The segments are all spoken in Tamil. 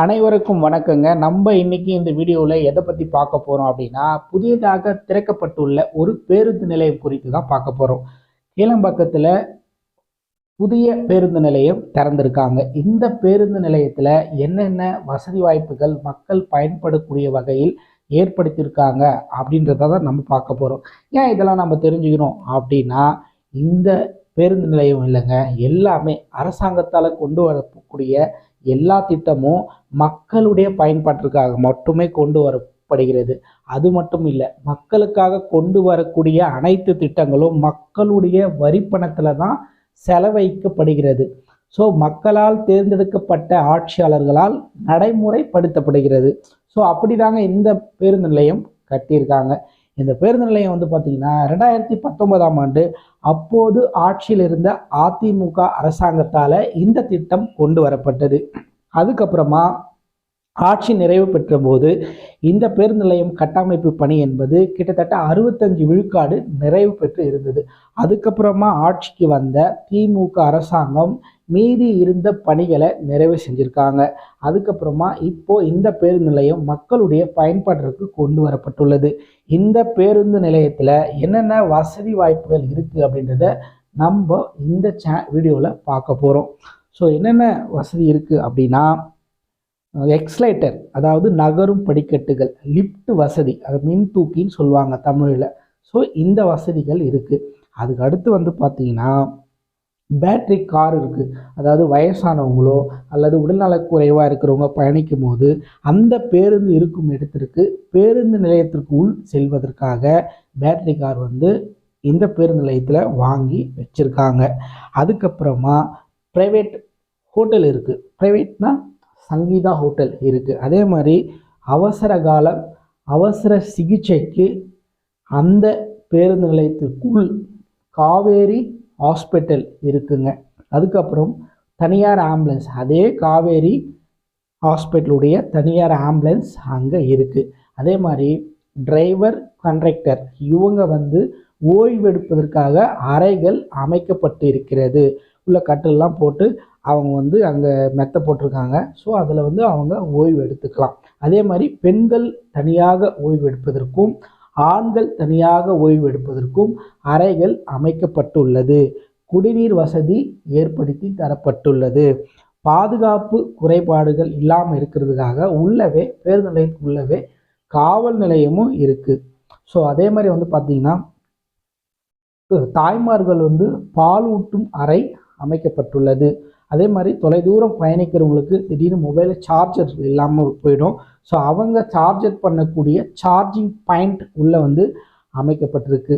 அனைவருக்கும் வணக்கங்க. நம்ம இன்னைக்கு இந்த வீடியோவில் எதை பற்றி பார்க்க போகிறோம் அப்படின்னா, புதியதாக திறக்கப்பட்டுள்ள ஒரு பேருந்து நிலையம் குறித்து தான் பார்க்க போகிறோம். கீழம்பாக்கத்தில் புதிய பேருந்து நிலையம் திறந்திருக்காங்க. இந்த பேருந்து நிலையத்தில் என்னென்ன வசதி வாய்ப்புகள் மக்கள் பயன்படக்கூடிய வகையில் ஏற்படுத்தியிருக்காங்க அப்படின்றத தான் நம்ம பார்க்க போகிறோம். ஏன் இதெல்லாம் நம்ம தெரிஞ்சுக்கணும் அப்படின்னா, இந்த பேருந்து நிலையம் இல்லைங்க, எல்லாமே அரசாங்கத்தால் கொண்டு வரக்கூடிய எல்லா திட்டமும் மக்களுடைய பயன்பாட்டிற்காக மட்டுமே கொண்டு வரப்படுகிறது. அது மட்டும் இல்லை, மக்களுக்காக கொண்டு வரக்கூடிய அனைத்து திட்டங்களும் மக்களுடைய வரிப்பணத்தில் தான் செலவழிக்கப்படுகிறது. ஸோ மக்களால் தேர்ந்தெடுக்கப்பட்ட ஆட்சியாளர்களால் நடைமுறைப்படுத்தப்படுகிறது. ஸோ அப்படிதாங்க இந்த பேருந்து நிலையம் கட்டியிருக்காங்க. இந்த பேருந்து நிலையம் வந்து பார்த்தீங்கன்னா 2019ஆம் ஆண்டு அப்போது ஆட்சியில் இருந்த அதிமுக அரசாங்கத்தால் இந்த திட்டம் கொண்டு வரப்பட்டது. அதுக்கப்புறமா ஆட்சி நிறைவு பெற்ற போது இந்த பேருந்து நிலையம் கட்டமைப்பு பணி என்பது கிட்டத்தட்ட 65 விழுக்காடு நிறைவு பெற்று இருந்தது. அதுக்கப்புறமா ஆட்சிக்கு வந்த திமுக அரசாங்கம் மீதி இருந்த பணிகளை நிறைவு செஞ்சுருக்காங்க. அதுக்கப்புறமா இப்போ இந்த பேருந்து நிலையம் மக்களுடைய பயன்பாட்டிற்கு கொண்டு வரப்பட்டுள்ளது. இந்த பேருந்து நிலையத்தில் என்னென்ன வசதி வாய்ப்புகள் இருக்குது அப்படின்றத நம்ம இந்த வீடியோவில் பார்க்க போகிறோம். ஸோ என்னென்ன வசதி இருக்குது அப்படின்னா, எக்ஸ்லேட்டர், அதாவது நகரும் படிக்கட்டுகள், லிஃப்ட் வசதி, அது மின் தூக்கின்னு சொல்லுவாங்க தமிழில். ஸோ இந்த வசதிகள் இருக்குது. அதுக்கு அடுத்து வந்து பார்த்திங்கன்னா பேட்ரி கார் இருக்குது. அதாவது வயசானவங்களோ அல்லது உடல்நலக்குறைவாக இருக்கிறவங்க பயணிக்கும் போது அந்த பேருந்து இருக்கும் இடத்திற்கு பேருந்து நிலையத்திற்கு உள் செல்வதற்காக பேட்ரி கார் வந்து இந்த பேருந்து நிலையத்தில் வாங்கி வச்சுருக்காங்க. அதுக்கப்புறமா ப்ரைவேட் ஹோட்டல் இருக்குது. ப்ரைவேட்னா சங்கீதா ஹோட்டல் இருக்குது. அதே மாதிரி அவசர காலம் அவசர சிகிச்சைக்கு அந்த பேருந்து நிலையத்துக்குள் காவேரி ஹாஸ்பிட்டல் இருக்குங்க. அதுக்கப்புறம் தனியார் ஆம்புலன்ஸ், அதே காவேரி ஹாஸ்பிட்டலுடைய தனியார் ஆம்புலன்ஸ் அங்கே இருக்குது. அதே மாதிரி டிரைவர், கண்டக்டர் இவங்க வந்து ஓய்வெடுப்பதற்காக அறைகள் அமைக்கப்பட்டு இருக்கிறது. உள்ள கட்டெல்லாம் போட்டு அவங்க வந்து அங்கே மெத்த போட்டிருக்காங்க. ஸோ அதில் வந்து அவங்க ஓய்வு எடுத்துக்கலாம். அதே மாதிரி பெண்கள் தனியாக ஓய்வு எடுப்பதற்கும் ஆண்கள் தனியாக ஓய்வு எடுப்பதற்கும் அறைகள் அமைக்கப்பட்டுள்ளது. குடிநீர் வசதி ஏற்படுத்தி தரப்பட்டுள்ளது. பாதுகாப்பு குறைபாடுகள் இல்லாமல் இருக்கிறதுக்காக உள்ளவே பேருந்து நிலையத்துக்கு உள்ளவே காவல் நிலையமும் இருக்குது. ஸோ அதே மாதிரி வந்து பார்த்திங்கன்னா தாய்மார்கள் வந்து பாலூட்டும் அறை அமைக்கப்பட்டுள்ளது. அதே மாதிரி தொலைதூரம் பயணிக்கிறவங்களுக்கு திடீர்னு மொபைலில் சார்ஜர் இல்லாமல் போயிடும். ஸோ அவங்க சார்ஜர் பண்ணக்கூடிய சார்ஜிங் பாயிண்ட் உள்ளே வந்து அமைக்கப்பட்டிருக்கு.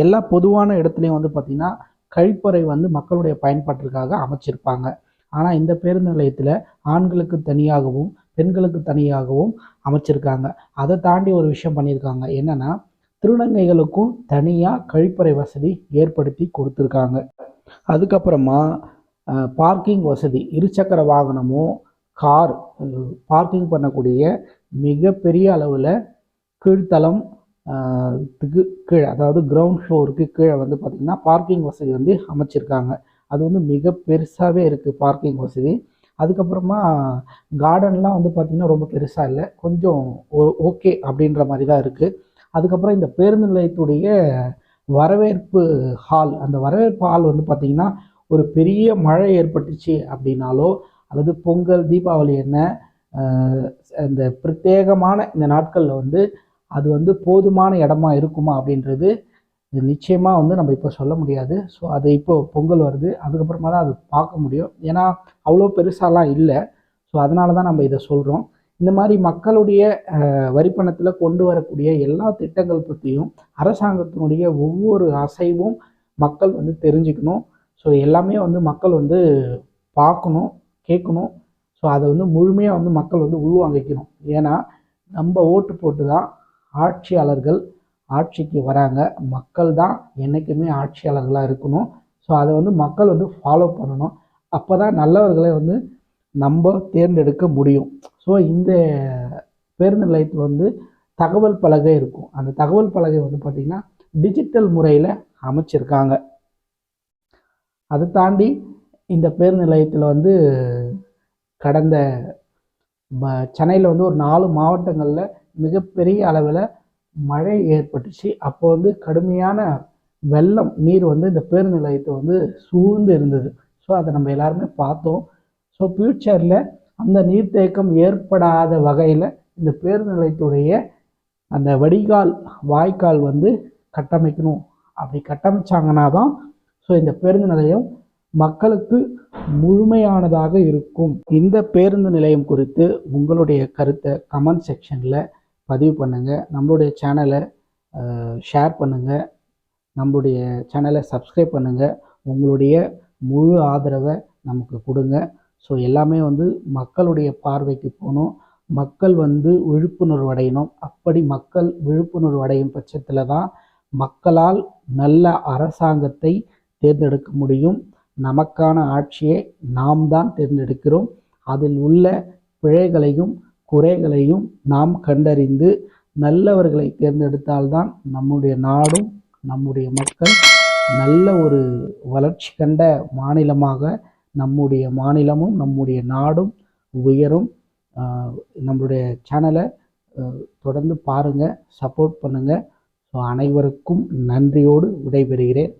எல்லா பொதுவான இடத்துலையும் வந்து பார்த்திங்கன்னா கழிப்பறை வந்து மக்களுடைய பயன்பாட்டிற்காக அமைச்சிருப்பாங்க. ஆனால் இந்த பேருந்து நிலையத்தில் ஆண்களுக்கு தனியாகவும் பெண்களுக்கு தனியாகவும் அமைச்சிருக்காங்க. அதை தாண்டி ஒரு விஷயம் பண்ணியிருக்காங்க. என்னென்னா, திருநங்கைகளுக்கும் தனியாக கழிப்பறை வசதி ஏற்படுத்தி கொடுத்துருக்காங்க. அதுக்கப்புறமா பார்க்கிங் வசதி, இருசக்கர வாகனமோ கார் பார்க்கிங் பண்ணக்கூடிய மிகப்பெரிய அளவில் கீழ்த்தளம் கீழே, அதாவது கிரவுண்ட் ஃப்ளோருக்கு கீழே வந்து பார்த்திங்கன்னா பார்க்கிங் வசதி வந்து அமைச்சிருக்காங்க. அது வந்து மிக பெருசாகவே இருக்குது பார்க்கிங் வசதி. அதுக்கப்புறமா கார்டன்லாம் வந்து பார்த்திங்கன்னா ரொம்ப பெருசாக இல்லை, கொஞ்சம் ஓகே அப்படின்ற மாதிரி தான் இருக்குது. அதுக்கப்புறம் இந்த பேருந்து நிலையத்துடைய வரவேற்பு ஹால், அந்த வரவேற்பு ஹால் வந்து பார்த்திங்கன்னா ஒரு பெரிய மழை ஏற்பட்டுச்சு அப்படின்னாலோ அல்லது பொங்கல், தீபாவளி என்ன இந்த பிரத்யேகமான இந்த நாட்களில் வந்து அது வந்து போதுமான இடமா இருக்குமா அப்படின்றது இது நிச்சயமாக வந்து நம்ம இப்போ சொல்ல முடியாது. ஸோ அது இப்போது பொங்கல் வருது, அதுக்கப்புறமா தான் அது பார்க்க முடியும். ஏன்னா அவ்வளோ பெருசாலாம் இல்லை. ஸோ அதனால தான் நம்ம இதை சொல்கிறோம். இந்த மாதிரி மக்களுடைய வரிப்பணத்தில் கொண்டு வரக்கூடிய எல்லா திட்டங்கள் பற்றியும் அரசாங்கத்தினுடைய ஒவ்வொரு அசைவும் மக்கள் வந்து தெரிஞ்சுக்கணும். ஸோ எல்லாமே வந்து மக்கள் வந்து பார்க்கணும், கேட்கணும். ஸோ அதை வந்து முழுமையாக வந்து மக்கள் வந்து உள்வாங்கிக்கணும். ஏன்னா நம்ம ஓட்டு போட்டு தான் ஆட்சியாளர்கள் ஆட்சிக்கு வராங்க. மக்கள் தான் என்றைக்குமே ஆட்சியாளர்களாக இருக்கணும். ஸோ அதை வந்து மக்கள் வந்து ஃபாலோ பண்ணணும். அப்போ தான் நல்லவர்களை வந்து நம்ம தேர்ந்தெடுக்க முடியும். ஸோ இந்த பேருந்து நிலையத்தில் வந்து தகவல் பலகை இருக்கும். அந்த தகவல் பலகை வந்து பார்த்திங்கன்னா டிஜிட்டல் முறையில் அமைச்சிருக்காங்க. அதை தாண்டி இந்த பேருந்து நிலையத்தில் வந்து கடந்த சென்னையில் வந்து ஒரு 4 மாவட்டங்களில் மிகப்பெரிய அளவில் மழை ஏற்பட்டுச்சு. அப்போ வந்து கடுமையான வெள்ளம் நீர் வந்து இந்த பேருந்து நிலையத்தை வந்து சூழ்ந்து இருந்தது. ஸோ அதை நம்ம எல்லாருமே பார்த்தோம். ஸோ ஃப்யூச்சரில் அந்த நீர்த்தேக்கம் ஏற்படாத வகையில் இந்த பேருந்து நிலையத்துடைய அந்த வடிகால் வாய்க்கால் வந்து கட்டமைக்கணும். அப்படி கட்டமைச்சாங்கன்னா தான் ஸோ இந்த பேருந்து நிலையம் மக்களுக்கு முழுமையானதாக இருக்கும். இந்த பேருந்து நிலையம் குறித்து உங்களுடைய கருத்தை கமெண்ட் செக்ஷனில் பதிவு பண்ணுங்கள். நம்மளுடைய சேனலை ஷேர் பண்ணுங்கள். நம்மளுடைய சேனலை சப்ஸ்கிரைப் பண்ணுங்கள். உங்களுடைய முழு ஆதரவை நமக்கு கொடுங்க. ஸோ எல்லாமே வந்து மக்களுடைய பார்வைக்கு போகணும். மக்கள் வந்து விழிப்புணர்வு அடையணும். அப்படி மக்கள் விழிப்புணர்வு அடையும் பட்சத்தில் தான் மக்களால் நல்ல அரசாங்கத்தை தேர்ந்தெடுக்க முடியும். நமக்கான ஆட்சியை நாம் தான் தேர்ந்தெடுக்கிறோம். அதில் உள்ள பிழைகளையும் குறைகளையும் நாம் கண்டறிந்து நல்லவர்களை தேர்ந்தெடுத்தால்தான் நம்முடைய நாடும் நம்முடைய மக்கள் நல்ல ஒரு வளர்ச்சி கண்ட மாநிலமாக நம்முடைய மாநிலமும் நம்முடைய நாடும் உயரும். நம்மளுடைய சேனலை தொடர்ந்து பாருங்கள், சப்போர்ட் பண்ணுங்கள். ஸோ அனைவருக்கும் நன்றியோடு விடைபெறுகிறேன்.